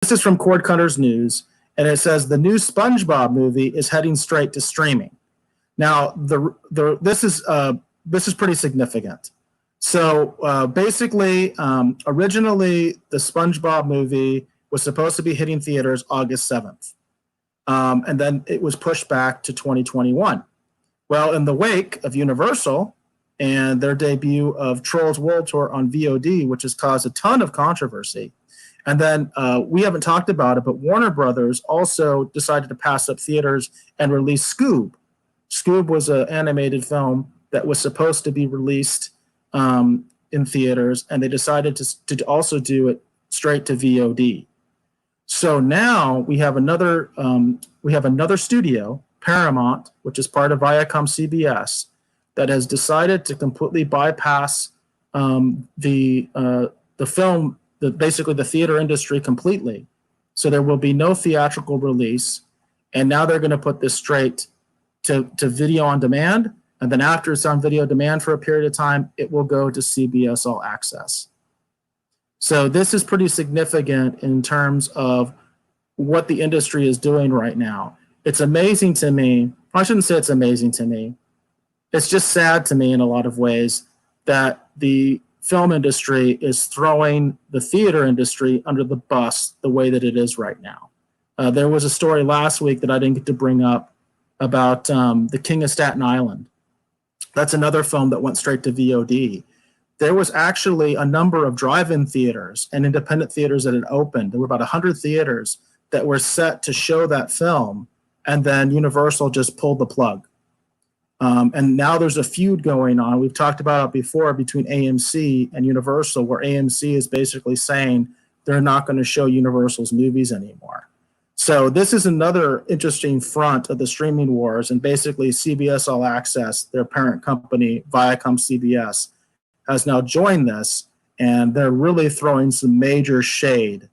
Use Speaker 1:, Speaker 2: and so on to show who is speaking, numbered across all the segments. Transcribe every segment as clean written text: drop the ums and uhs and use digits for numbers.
Speaker 1: This is from Cord Cutter's News, and it says the new SpongeBob movie is heading straight to streaming. Now, this is pretty significant. So basically, originally the SpongeBob movie was supposed to be hitting theaters August 7th, and then it was pushed back to 2021. Well, in the wake of Universal and their debut of Trolls World Tour on VOD, which has caused a ton of controversy, and then we haven't talked about it, but Warner Brothers also decided to pass up theaters and release Scoob. Scoob was an animated film that was supposed to be released in theaters, and they decided to also do it straight to VOD. So now we have another studio, Paramount, which is part of ViacomCBS, that has decided to completely bypass the film, basically the theater industry completely. So there will be no theatrical release, and now they're going to put this straight to video on demand, and then after it's on video demand for a period of time, it will go to CBS All Access. So this is pretty significant in terms of what the industry is doing right now. It's amazing to me. I shouldn't say it's amazing to me. It's just sad to me in a lot of ways that the film industry is throwing the theater industry under the bus the way that it is right now. There was a story last week that I didn't get to bring up about The King of Staten Island. That's another film that went straight to VOD. There was actually a number of drive-in theaters and independent theaters that had opened. There were about 100 theaters that were set to show that film, and then Universal just pulled the plug. And now there's a feud going on. We've talked about it before between AMC and Universal, where AMC is basically saying they're not going to show Universal's movies anymore. So this is another interesting front of the streaming wars, and basically CBS All Access, their parent company, ViacomCBS, has now joined this, and they're really throwing some major shade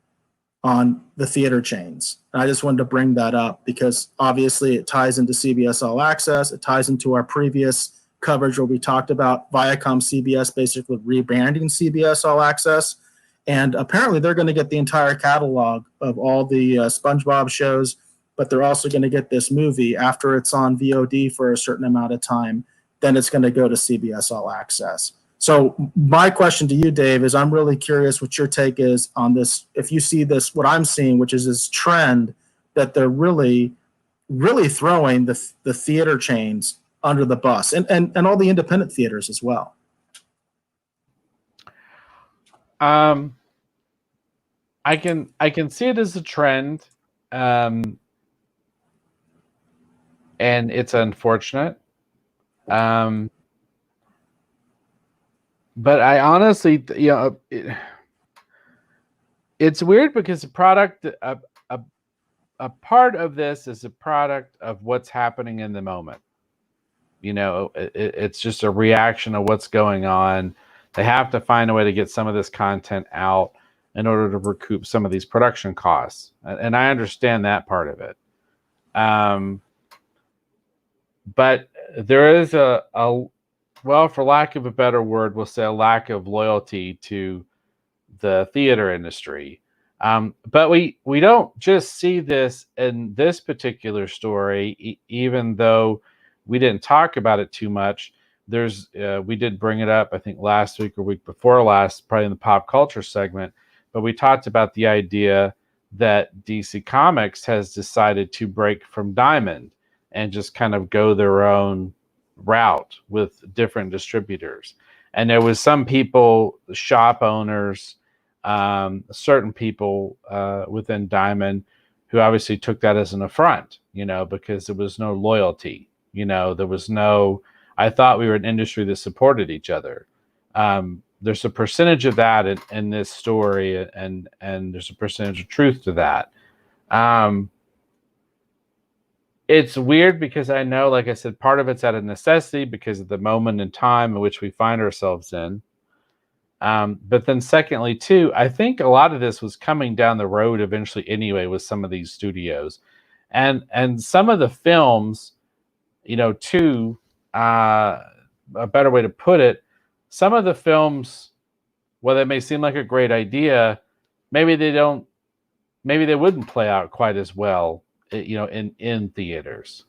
Speaker 1: on the theater chains. And I just wanted to bring that up because obviously it ties into CBS All Access. It ties into our previous coverage where we talked about ViacomCBS basically rebranding CBS All Access. And apparently they're going to get the entire catalog of all the SpongeBob shows, but they're also going to get this movie after it's on VOD for a certain amount of time. Then it's going to go to CBS All Access. So my question to you, Dave, is I'm really curious what your take is on this. If you see this, what I'm seeing, which is this trend that they're really, really throwing the theater chains under the bus and all the independent theaters as well.
Speaker 2: I can see it as a trend, and it's unfortunate. But I honestly, it's weird because a part of this is a product of what's happening in the moment. It's just a reaction of what's going on. They have to find a way to get some of this content out in order to recoup some of these production costs. And I understand that part of it. But there is well, for lack of a better word, we'll say a lack of loyalty to the theater industry. But we don't just see this in this particular story, even though we didn't talk about it too much. We did bring it up, I think, last week or week before last, probably in the pop culture segment. But we talked about the idea that DC Comics has decided to break from Diamond and just kind of go their own route with different distributors. And there was some people, shop owners, certain people within Diamond who obviously took that as an affront, because there was no loyalty. There was no, I thought we were an industry that supported each other. There's a percentage of that in this story, and there's a percentage of truth to that. It's weird because I know, like I said, part of it's out of necessity because of the moment in time in which we find ourselves in. But then secondly, too, I think a lot of this was coming down the road eventually anyway with some of these studios. And some of the films, too, a better way to put it, some of the films, while they may seem like a great idea, maybe they don't maybe they wouldn't play out quite as well, in theaters,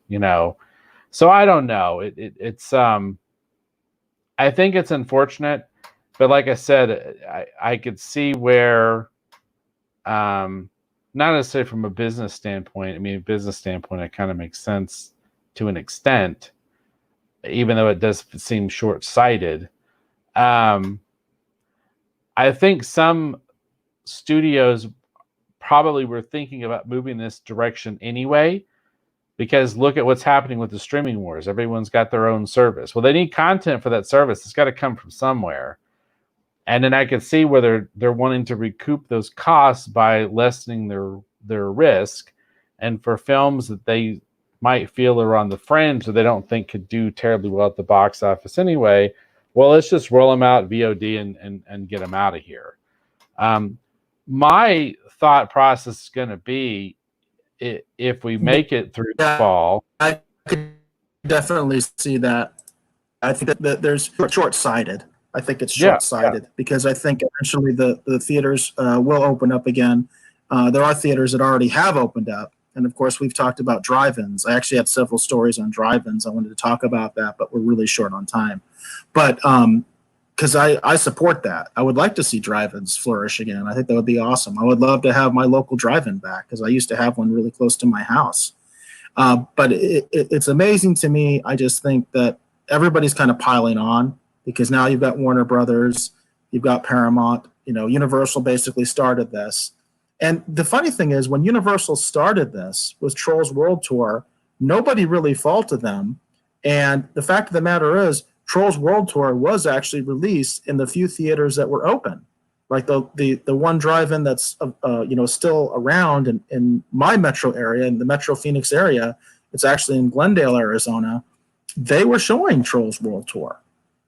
Speaker 2: So I don't know. It's I think it's unfortunate, but like I said, I could see where, not necessarily from a business standpoint. I mean, a business standpoint, it kind of makes sense to an extent, even though it does seem short-sighted. Um, I think some studios probably were thinking about moving this direction anyway, because look at what's happening with the streaming wars. Everyone's got their own service. Well, they need content for that service. It's got to come from somewhere. And then I could see where they're wanting to recoup those costs by lessening their risk. And for films that they might feel are on the fringe that they don't think could do terribly well at the box office anyway, well, let's just roll them out VOD and get them out of here. My thought process is going to be, if we make it through the fall.
Speaker 1: I could definitely see that. I think that there's short-sighted. I think it's short-sighted because I think eventually the theaters will open up again. There are theaters that already have opened up. And of course, we've talked about drive-ins. I actually had several stories on drive-ins. I wanted to talk about that, but we're really short on time. But because I support that. I would like to see drive-ins flourish again. I think that would be awesome. I would love to have my local drive-in back because I used to have one really close to my house. But it's amazing to me. I just think that everybody's kind of piling on because now you've got Warner Brothers, you've got Paramount, Universal basically started this. And the funny thing is when Universal started this with Trolls World Tour, nobody really faulted them. And the fact of the matter is Trolls World Tour was actually released in the few theaters that were open. Like the one drive-in that's still around in my metro area, in the Metro Phoenix area, it's actually in Glendale, Arizona. They were showing Trolls World Tour.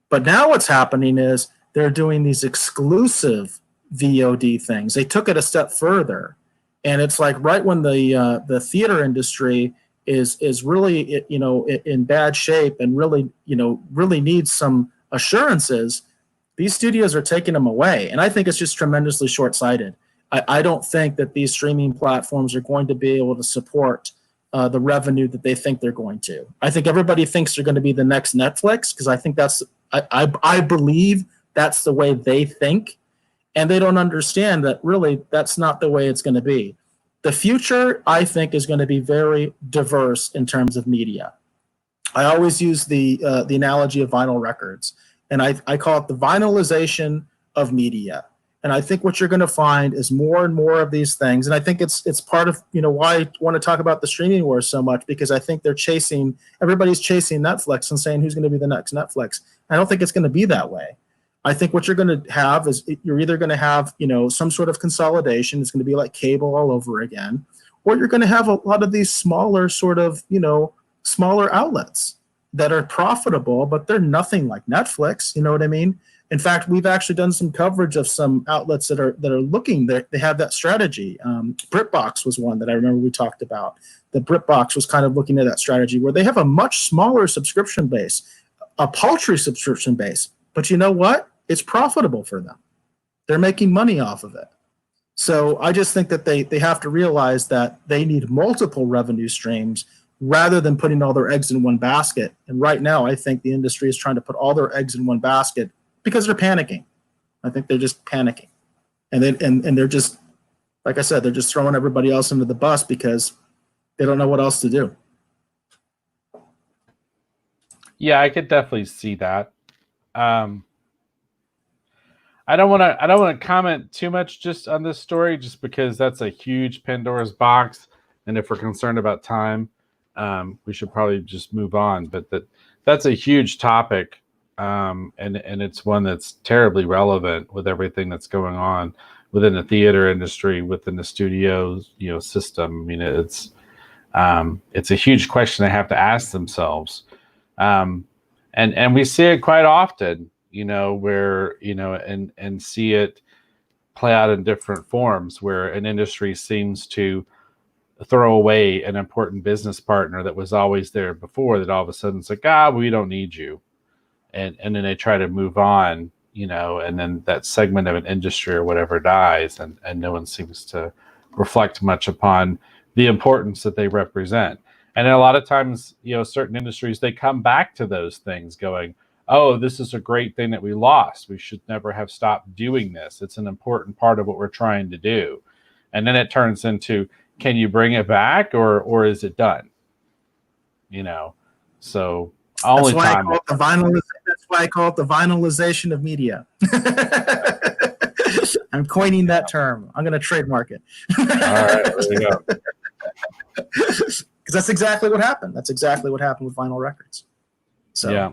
Speaker 1: But now what's happening is they're doing these exclusive VOD things. They took it a step further, and it's like right when the theater industry is really in bad shape and really needs some assurances, these studios are taking them away, and I think it's just tremendously short-sighted. I don't think that these streaming platforms are going to be able to support the revenue that they think they're going to. I think everybody thinks they're going to be the next Netflix because I think I believe that's the way they think, and they don't understand that really that's not the way it's going to be. The future, I think, is going to be very diverse in terms of media. I always use the analogy of vinyl records, and I call it the vinylization of media. And I think what you're going to find is more and more of these things. And I think it's part of why I want to talk about the streaming wars so much, because I think everybody's chasing Netflix and saying who's going to be the next Netflix. I don't think it's going to be that way. I think what you're going to have is you're either going to have some sort of consolidation. It's going to be like cable all over again, or you're going to have a lot of these smaller sort of smaller outlets that are profitable, but they're nothing like Netflix. You know what I mean? In fact, we've actually done some coverage of some outlets that are looking. They have that strategy. BritBox was one that I remember we talked about. The BritBox was kind of looking at that strategy where they have a much smaller subscription base, a paltry subscription base. But you know what? It's profitable for them. They're making money off of it. So I just think that they have to realize that they need multiple revenue streams rather than putting all their eggs in one basket. And right now, I think the industry is trying to put all their eggs in one basket because they're panicking. I think they're just panicking. And they're just, like I said, they're just throwing everybody else under the bus because they don't know what else to do.
Speaker 2: Yeah, I could definitely see that. I don't want to comment too much just on this story, just because that's a huge Pandora's box, and if we're concerned about time, we should probably just move on. But that's a huge topic, and it's one that's terribly relevant with everything that's going on within the theater industry, within the studios, system. I mean, it's a huge question they have to ask themselves, and we see it quite often. Where, and see it play out in different forms where an industry seems to throw away an important business partner that was always there before, that all of a sudden it's like, we don't need you. And then they try to move on, and then that segment of an industry or whatever dies, and no one seems to reflect much upon the importance that they represent. And a lot of times, certain industries, they come back to those things going, oh, this is a great thing that we lost. We should never have stopped doing this. It's an important part of what we're trying to do. And then it turns into, can you bring it back or is it done? So only time.
Speaker 1: That's why I call it the vinylization of media. I'm coining that term. I'm going to trademark it.
Speaker 2: All right, there you go.
Speaker 1: Because that's exactly what happened. That's exactly what happened with vinyl records. So,
Speaker 2: yeah.